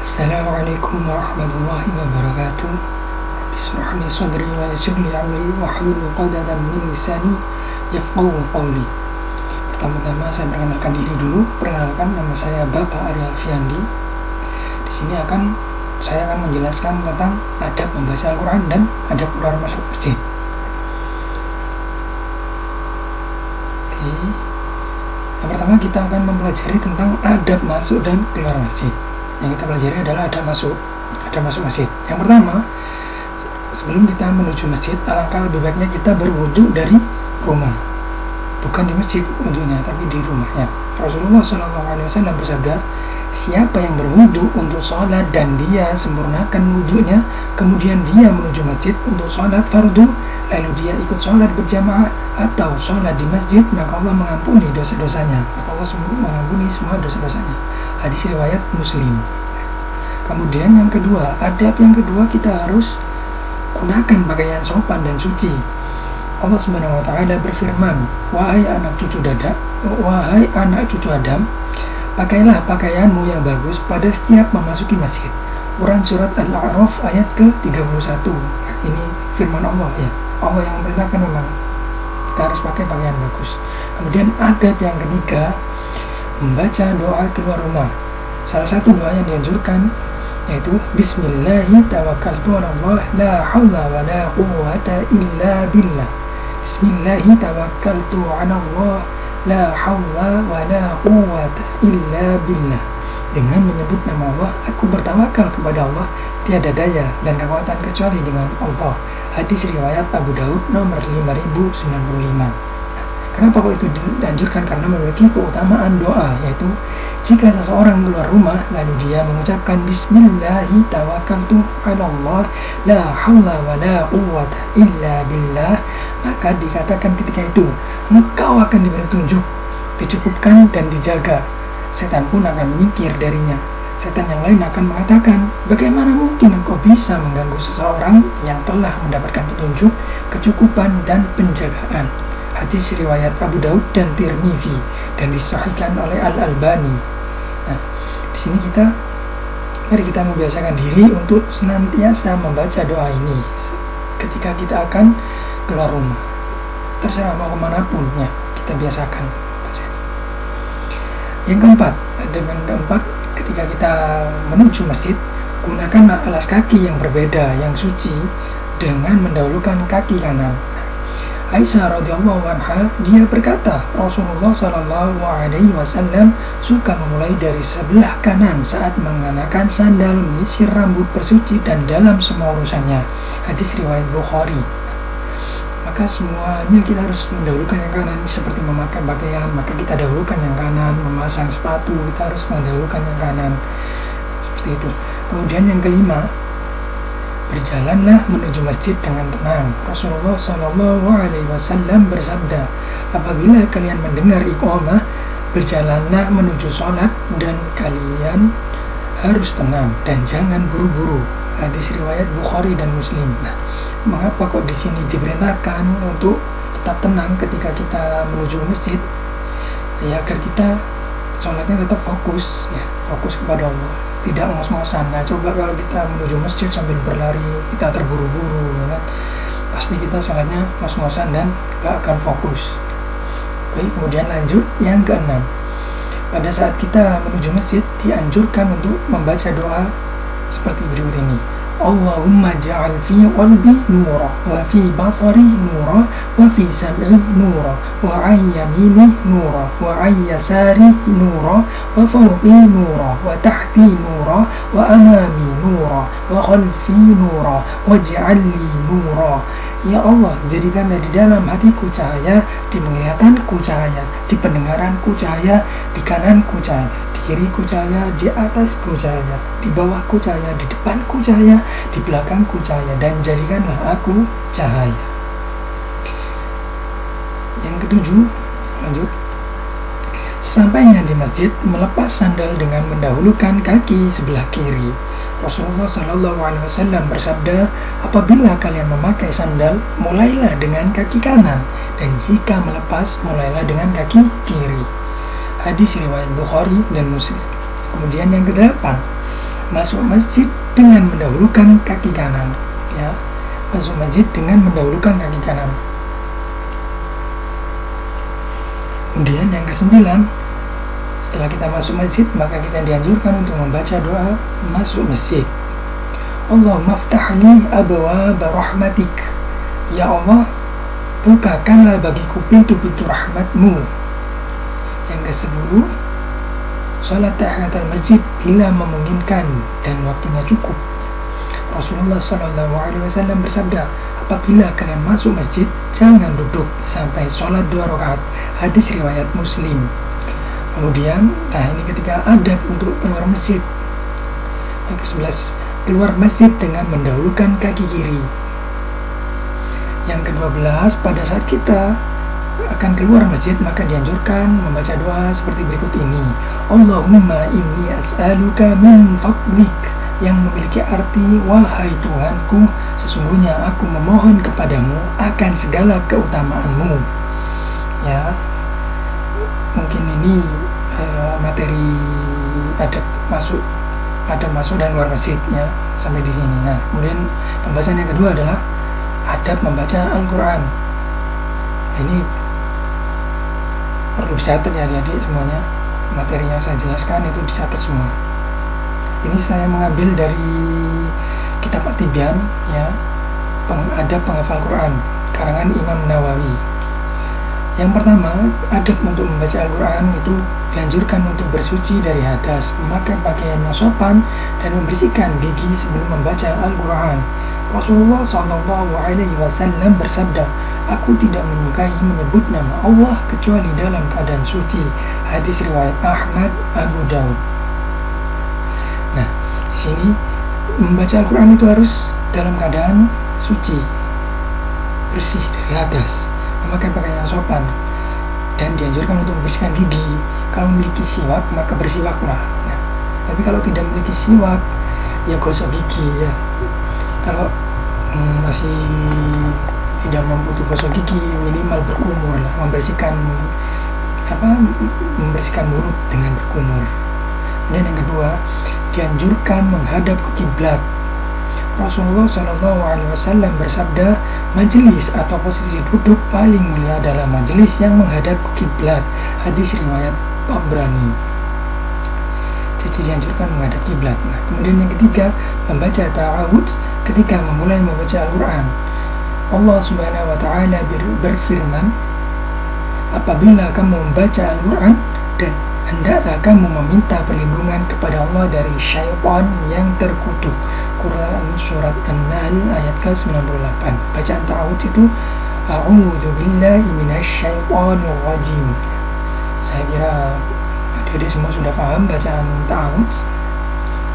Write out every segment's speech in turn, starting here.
Assalamualaikum warahmatullahi wabarakatuh. Bismillah sadri wa yassir li amri wahlul 'uqdatam min lisani yafqahu qawli. Pertama-tama saya perkenalkan diri dulu. Perkenalkan, nama saya Bapak Ari Alfiandi. Di sini saya akan menjelaskan tentang adab membaca Al-Quran dan adab keluar masuk masjid. Oke. Yang pertama kita akan mempelajari tentang adab masuk dan keluar masjid. Yang kita pelajari adalah adab masuk masjid. Yang pertama, sebelum kita menuju masjid, alangkah lebih baiknya kita berwudu dari rumah, bukan di masjid wudunya, tapi di rumahnya. Rasulullah SAW bersabda, siapa yang berwudu untuk sholat dan dia sempurnakan wudunya, kemudian dia menuju masjid untuk sholat fardu, lalu dia ikut sholat berjamaah atau sholat di masjid, maka Allah mengampuni dosa-dosanya. Allah mengampuni semua dosa-dosanya. Hadis riwayat Muslim. Kemudian yang kedua, adab yang kedua, kita harus gunakan pakaian sopan dan suci. Allah Subhanahu wa taala berfirman, wahai anak cucu Adam, pakailah pakaianmu yang bagus pada setiap memasuki masjid. Quran surat Al-A'raf ayat ke-31. Ini firman Allah ya. Allah yang memerintahkan memang kita harus pakai pakaian bagus. Kemudian adab yang ketiga, membaca doa keluar rumah. Salah satu doa yang dianjurkan yaitu Bismillahi tawakkaltu 'ala Allah la haula wa la quwwata illa billah. Bismillahi tawakkaltu 'ala Allah la haula wa la quwwata illa billah. Dengan menyebut nama Allah, aku bertawakal kepada Allah, tiada daya dan kekuatan kecuali dengan Allah. Hadis riwayat Abu Daud nomor 5095. Kenapa kok itu dianjurkan? Karena memiliki keutamaan doa, yaitu jika seseorang keluar rumah lalu dia mengucapkan Bismillahi tawakkaltu 'ala Allah la haula wa la quwwata illa billah, maka dikatakan ketika itu engkau akan diberi petunjuk, dicukupkan dan dijaga. Setan pun akan menyingkir darinya. Setan yang lain akan mengatakan, bagaimana mungkin engkau bisa mengganggu seseorang yang telah mendapatkan petunjuk, kecukupan dan penjagaan. Hadis riwayat Abu Daud dan Tirmizi dan disahihkan oleh Al-Albani. Nah, di sini mari kita membiasakan diri untuk senantiasa membaca doa ini ketika kita akan keluar rumah. Terserah mau kemanapun ya, kita biasakan baca. Yang keempat, adab yang keempat, ketika kita menuju masjid, gunakan alas kaki yang berbeda, yang suci, dengan mendahulukan kaki kanan. Aisyah radhiyallahu anha, dia berkata, Rasulullah sallallahu alaihi wasallam suka memulai dari sebelah kanan saat mengenakan sandal, menyisir rambut, bersuci dan dalam semua urusannya. Hadis riwayat Bukhari. Maka semuanya kita harus mendahulukan yang kanan, seperti memakai pakaian, maka kita dahulukan yang kanan, memasang sepatu, kita harus mendahulukan yang kanan. Seperti itu. Kemudian yang kelima, berjalanlah menuju masjid dengan tenang. Rasulullah Shallallahu Alaihi Wasallam bersabda, apabila kalian mendengar iqamah, berjalanlah menuju sholat dan kalian harus tenang dan jangan buru-buru. Hadis riwayat Bukhari dan Muslim. Nah, mengapa kok di sini diperintahkan untuk tetap tenang ketika kita menuju masjid? Ya, agar kita sholatnya tetap fokus, ya, fokus kepada Allah, tidak ngos-ngosan. Nah, coba kalau kita menuju masjid sambil berlari, kita terburu-buru, ya kan? Pasti kita sholatnya ngos-ngosan dan gak akan fokus. Baik, kemudian lanjut yang keenam. Pada saat kita menuju masjid, dianjurkan untuk membaca doa seperti berikut ini. Allahumma ja'al fi qalbi nura wa fi basari nura wa fi sam'i nura wa an yamini nura wa an yasari nura wa fawqi nura wa tahti nura wa amami nura wa khalfi nura waj'al li nura. Ya Allah, jadikanlah di dalam hatiku cahaya, di penglihatanku cahaya, di pendengaranku cahaya, di kananku cahaya, di kiriku cahaya, di atasku cahaya, di bawahku cahaya, di depanku cahaya, di belakangku cahaya, dan jadikanlah aku cahaya. Yang ketujuh, lanjut. Sampainya di masjid, melepas sandal dengan mendahulukan kaki sebelah kiri. Rasulullah Shallallahu Alaihi Wasallam bersabda, apabila kalian memakai sandal, mulailah dengan kaki kanan, dan jika melepas, mulailah dengan kaki kiri. Hadis riwayat Bukhari dan Muslim. Kemudian yang kedelapan, masuk masjid dengan mendahulukan kaki kanan, ya. Masuk masjid dengan mendahulukan kaki kanan. Kemudian yang ke-9, setelah kita masuk masjid, maka kita dianjurkan untuk membaca doa masuk masjid. Allahumma ftahli abwaaba rahmatik. Ya Allah, bukakanlah bagiku pintu-pintu rahmatmu. Yang ke-10, sholat tahiyatul masjid bila memungkinkan dan waktunya cukup. Rasulullah SAW bersabda, apabila kalian masuk masjid, jangan duduk sampai sholat 2 rakaat. Hadis riwayat Muslim. Kemudian, ini ketika adab untuk keluar masjid. Yang ke-11, keluar masjid dengan mendahulukan kaki kiri. Yang ke-12, pada saat kita akan keluar masjid, maka dianjurkan membaca doa seperti berikut ini. Allahumma inni as'aluka min fadlik, yang memiliki arti, wahai Tuhanku, sesungguhnya aku memohon kepadamu akan segala keutamaanmu. Ya, mungkin ini materi adab masuk dan keluar masjidnya sampai di sini. Nah, kemudian pembahasan yang kedua adalah adab membaca Al-Quran. Ini perlu dicatat ya adik-adik semuanya. Materi yang saya jelaskan itu dicatat semua. Ini saya mengambil dari kitab At-Tibyan, ya, adab penghafal Quran, karangan Imam Nawawi. Yang pertama, adab untuk membaca Al-Quran itu dianjurkan untuk bersuci dari hadas, memakai pakaian yang sopan, dan membersihkan gigi sebelum membaca Al-Quran. Rasulullah SAW bersabda, aku tidak menyukai menyebut nama Allah kecuali dalam keadaan suci. Hadis riwayat Ahmad, Abu Daud. Nah, di sini membaca Al-Quran itu harus dalam keadaan suci, bersih dari hadas, memakai pakaian yang sopan, dan dianjurkan untuk membersihkan gigi. Kalau memiliki siwak, maka bersiwaklah. Nah, tapi kalau tidak memiliki siwak, ya gosok gigi, ya. Kalau masih tidak mampu gosok gigi, minimal berkumur lah, membersihkan mulut dengan berkumur. Dan yang kedua, dianjurkan menghadap ke kiblat. Rasulullah SAW bersabda, majelis atau posisi duduk paling mulia adalah majelis yang menghadap ke kiblat. Hadis riwayat Tabrani. Jadi dianjurkan menghadap kiblat. Nah, kemudian yang ketiga, membaca ta'awudz ketika memulai membaca Al-Quran. Allah Subhanahu wa Ta'ala berfirman, apabila kamu membaca Al-Quran, dan hendaklah kamu meminta perlindungan kepada Allah dari syaitan yang terkutuk. Quran surat An-Nahl ayat ke-98. Bacaan ta'awudz itu a'udzu billahi minasyaitonir rajim. Saya kira adik-adik semua sudah paham bacaan ta'awudz.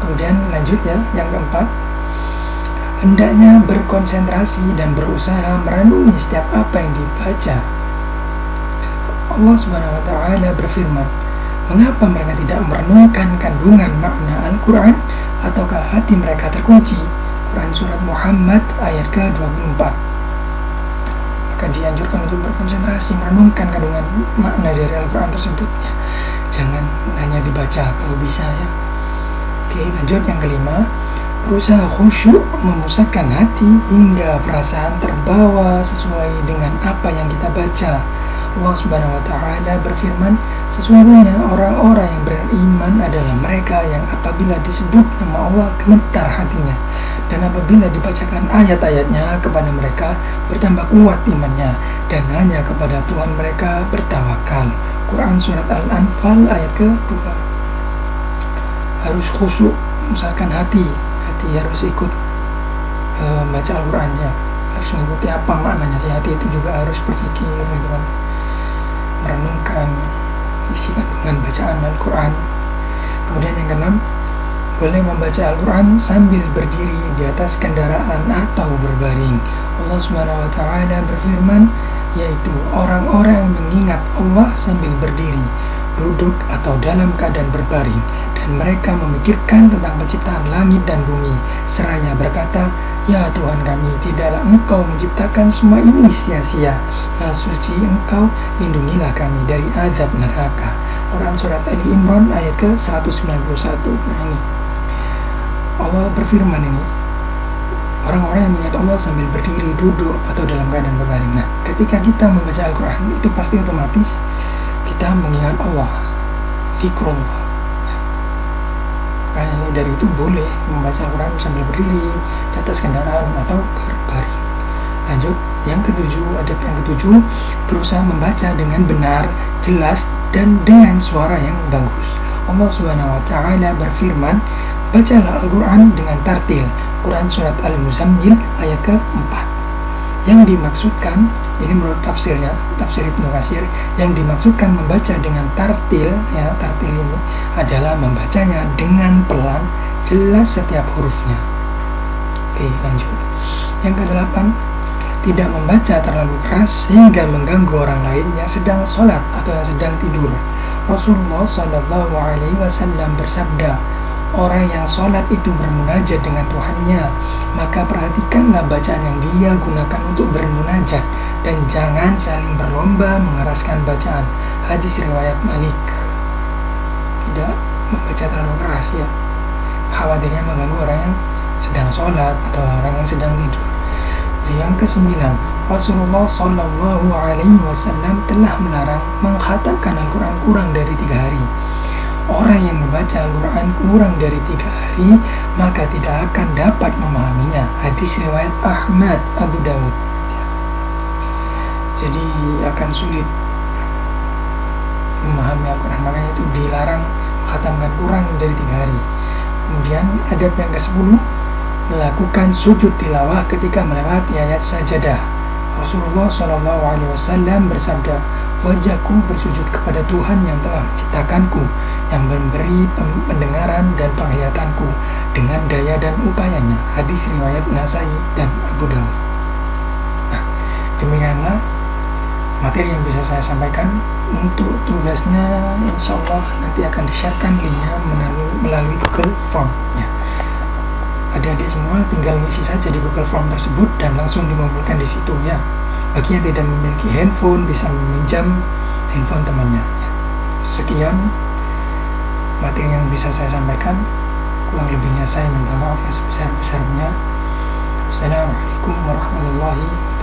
Kemudian lanjut ya, yang keempat, hendaknya berkonsentrasi dan berusaha merenungi setiap apa yang dibaca. Allah Subhanahu wa Ta'ala berfirman, mengapa mereka tidak merenungkan kandungan makna Al-Quran, ataukah hati mereka terkunci? Quran surat Muhammad ayat ke-24. Maka dianjurkan untuk berkonsentrasi merenungkan kandungan makna dari Al-Quran tersebut, ya. Jangan hanya dibaca kalau bisa, ya. Oke, lanjut yang kelima, berusaha khusyuk, memusatkan hati hingga perasaan terbawa sesuai dengan apa yang kita baca. Allah Subhanahu wa Ta'ala berfirman, sesungguhnya orang-orang yang beriman adalah mereka yang apabila disebut nama Allah gemetar hatinya, dan apabila dibacakan ayat-ayatnya kepada mereka bertambah kuat imannya, dan hanya kepada Tuhan mereka bertawakal. Quran surat Al-Anfal ayat ke-2. Harus khusyuk, memusatkan hati harus ikut baca Al-Qurannya, harus mengikuti apa maknanya. Si hati itu juga harus berpikir, gitu, merenungkan isi kandungan bacaan Al-Quran. Kemudian yang keenam, boleh membaca Al-Quran sambil berdiri di atas kendaraan atau berbaring. Allah Subhanahu wa Ta'ala berfirman, yaitu orang-orang yang mengingat Allah sambil berdiri, duduk atau dalam keadaan berbaring, dan mereka memikirkan tentang penciptaan langit dan bumi, seraya berkata, ya Tuhan kami, tidaklah Engkau menciptakan semua ini sia-sia. Maha suci Engkau, lindungilah kami dari azab neraka. Quran surat Ali Imran ayat ke-191. Nah, ini berfirman ini, orang-orang yang mengingat Allah sambil berdiri, duduk, atau dalam keadaan berbaring. Nah, ketika kita membaca Al-Quran, itu pasti otomatis kita mengingat Allah, zikrullah. Makanya dari itu boleh membaca Al-Quran sambil berdiri, di atas kendaraan, atau berbaring. Lanjut, yang ketujuh, adab yang ketujuh, berusaha membaca dengan benar, jelas, dan dengan suara yang bagus. Allah Subhanahu wa Ta'ala berfirman, bacalah Al-Quran dengan tartil. Quran Surat Al-Muzammil ayat ke-4. Yang dimaksudkan, ini menurut tafsirnya, tafsir Ibnu Katsir, yang dimaksudkan membaca dengan tartil, ya, tartil ini adalah membacanya dengan pelan, jelas setiap hurufnya. Oke, lanjut. Yang kedelapan, tidak membaca terlalu keras sehingga mengganggu orang lain yang sedang sholat atau yang sedang tidur. Rasulullah Shallallahu Alaihi Wasallam bersabda, orang yang sholat itu bermunajat dengan Tuhannya, maka perhatikanlah bacaan yang dia gunakan untuk bermunajat, dan jangan saling berlomba mengeraskan bacaan. Hadis riwayat Malik. Tidak membaca terlalu keras, ya, khawatirnya mengganggu orang yang sedang sholat atau orang yang sedang tidur. Yang kesembilan, Rasulullah Shallallahu Alaihi Wasallam telah melarang mengkhatamkan Al-Quran kurang dari 3 hari. Orang yang membaca Al-Quran kurang dari 3 hari, maka tidak akan dapat memahaminya. Hadis riwayat Ahmad, Abu Dawud. Jadi akan sulit memahami Al-Quran, makanya itu dilarang mengkhatamkan kurang dari 3 hari. Kemudian adab yang ke-10, melakukan sujud tilawah ketika melewati ayat sajadah. Rasulullah Shallallahu Alaihi Wasallam bersabda, wajahku bersujud kepada Tuhan yang telah menciptakanku, yang memberi pendengaran dan penglihatanku dengan daya dan upayanya. Hadis riwayat Nasai dan Abu Dawud. Nah, demikianlah materi yang bisa saya sampaikan. Untuk tugasnya, insya Allah nanti akan di-sharekan linknya melalui Google Form, ya. Adik-adik semua tinggal ngisi saja di Google Form tersebut dan langsung dimampukan di situ, ya. Bagi yang tidak memiliki handphone, bisa meminjam handphone temannya. Sekian materi yang bisa saya sampaikan. Kurang lebihnya saya minta maaf yang sebesar-besarnya. Assalamualaikum warahmatullahi wabarakatuh.